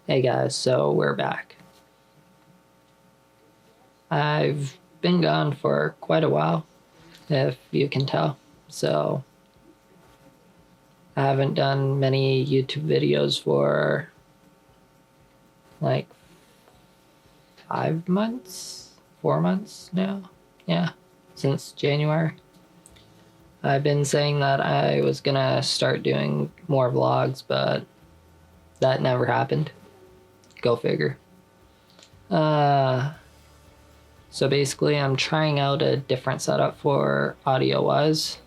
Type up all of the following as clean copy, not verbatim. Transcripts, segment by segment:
Hey guys, so we're back. I've been gone for quite a while, if you can tell, so I haven't done many YouTube videos for like 5 months, 4 months now, yeah, since January. I've been saying that I was gonna start doing more vlogs, but that never happened. Go figure. So basically I'm trying out a different setup for audio-wise,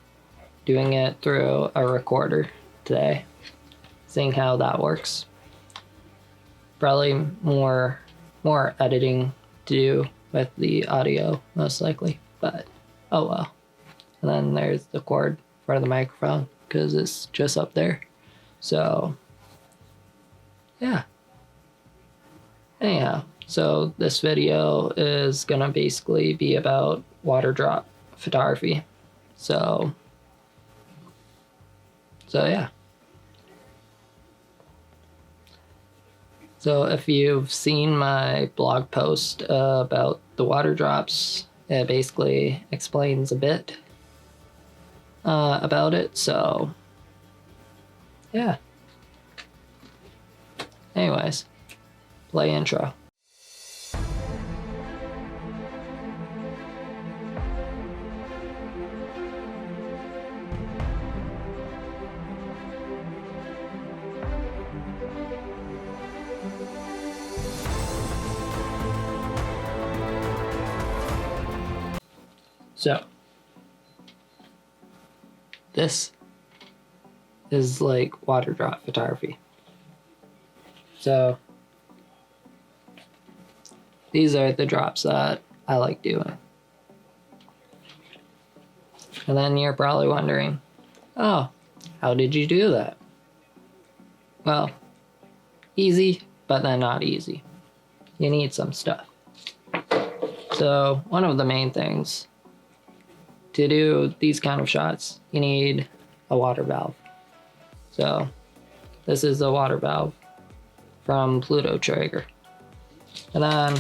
doing it through a recorder today, seeing how that works. Probably more editing to do with the audio, most likely, but oh well. And then there's the cord for the microphone, because it's just up there. So, yeah. Anyhow, so this video is gonna basically be about water drop photography. So yeah. So if you've seen my blog post about the water drops, it basically explains a bit about it, so yeah. Anyways, play intro. So, this is like water drop photography. So, these are the drops that I like doing. And then you're probably wondering, oh, how did you do that? Well, easy, but then not easy. You need some stuff. So, one of the main things to do these kind of shots, you need a water valve. So this is a water valve from Pluto Trigger. And then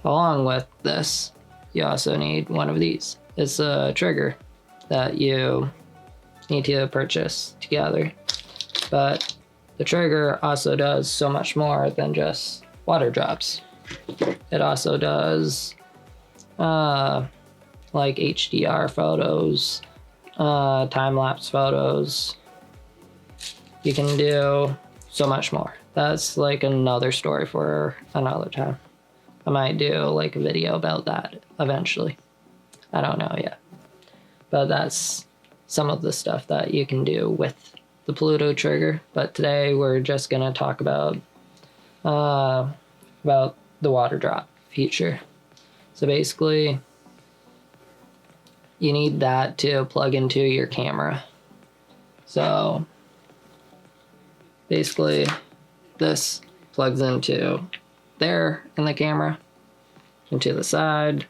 along with this, you also need one of these. It's a trigger that you need to purchase together. But the trigger also does so much more than just water drops. It also does like HDR photos, time-lapse photos. You can do so much more. That's like another story for another time. I might do like a video about that eventually. I don't know yet. But that's some of the stuff that you can do with the Pluto trigger. But today we're just gonna talk about the water drop feature. So basically, you need that to plug into your camera. So basically this plugs into there in the camera, into the side,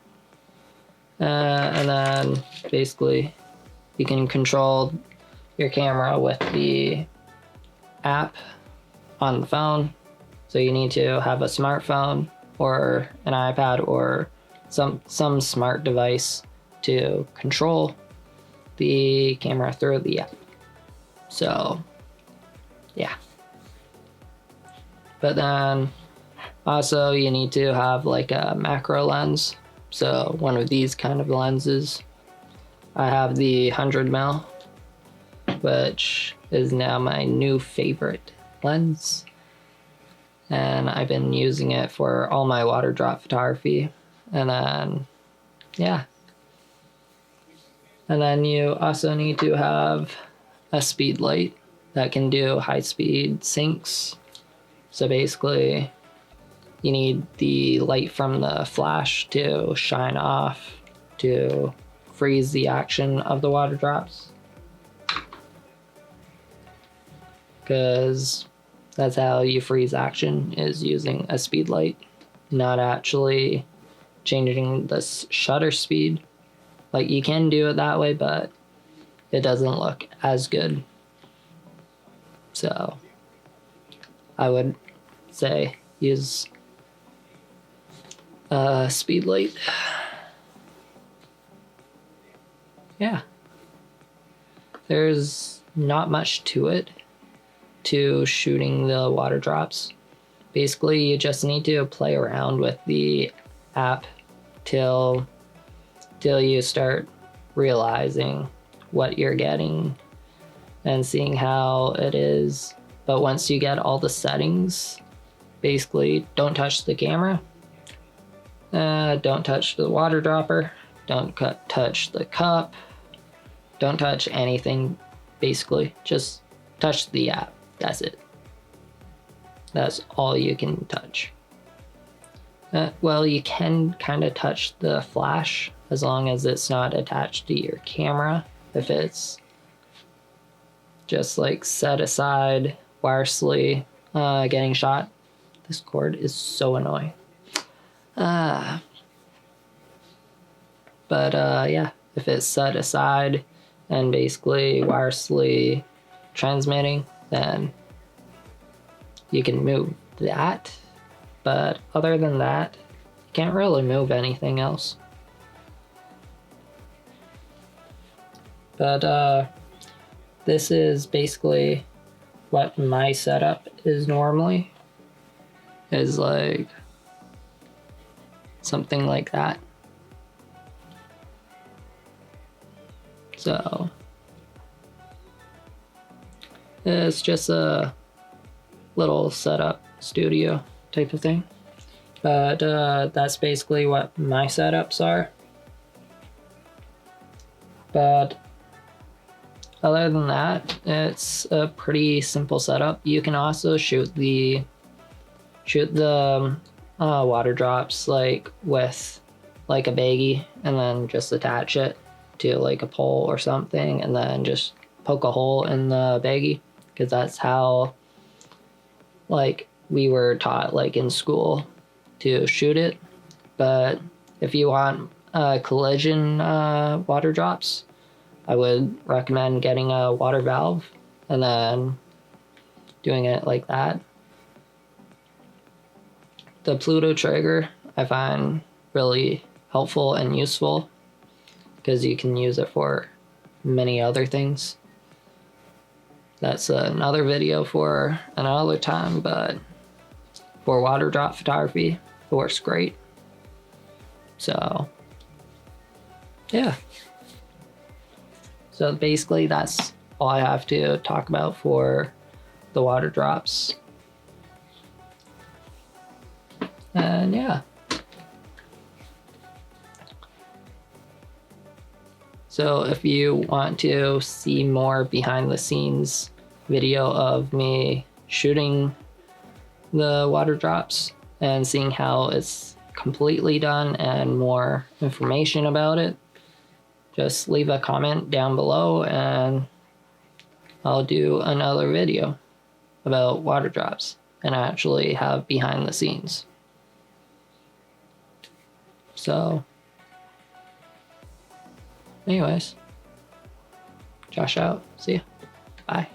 and then basically you can control your camera with the app on the phone. So you need to have a smartphone or an iPad or some smart device to control the camera through the app. So yeah. But then also you need to have like a macro lens. So one of these kind of lenses. I have the 100mm, which is now my new favorite lens. And I've been using it for all my water drop photography. And then, yeah. And then you also need to have a speed light that can do high speed syncs. So basically, you need the light from the flash to shine off to freeze the action of the water drops. Because that's how you freeze action, is using a speed light, not actually changing the shutter speed. Like, you can do it that way, but it doesn't look as good. So I would say use speed light. Yeah, there's not much to it, to shooting the water drops. Basically, you just need to play around with the app till you start realizing what you're getting and seeing how it is. But once you get all the settings, basically don't touch the camera, don't touch the water dropper, don't touch the cup, don't touch anything. Basically just touch the app. That's it. That's all you can touch. Well, you can kind of touch the flash as long as it's not attached to your camera. If it's just like set aside wirelessly, getting shot. This cord is so annoying. But yeah, if it's set aside and basically wirelessly transmitting, then you can move that. But other than that, you can't really move anything else. But this is basically what my setup is normally. Is like something like that. So it's just a little setup studio type of thing. But that's basically what my setups are. But other than that, it's a pretty simple setup. You can also shoot the water drops like with like a baggie, and then just attach it to like a pole or something, and then just poke a hole in the baggie, because that's how like we were taught like in school to shoot it. But if you want collision water drops, I would recommend getting a water valve and then doing it like that. The Pluto trigger I find really helpful and useful because you can use it for many other things. That's another video for another time, but for water drop photography, it works great. So yeah. So basically that's all I have to talk about for the water drops. And yeah. So if you want to see more behind the scenes video of me shooting the water drops and seeing how it's completely done and more information about it, just leave a comment down below and I'll do another video about water drops and actually have behind the scenes. So anyways, Josh out. See ya. Bye.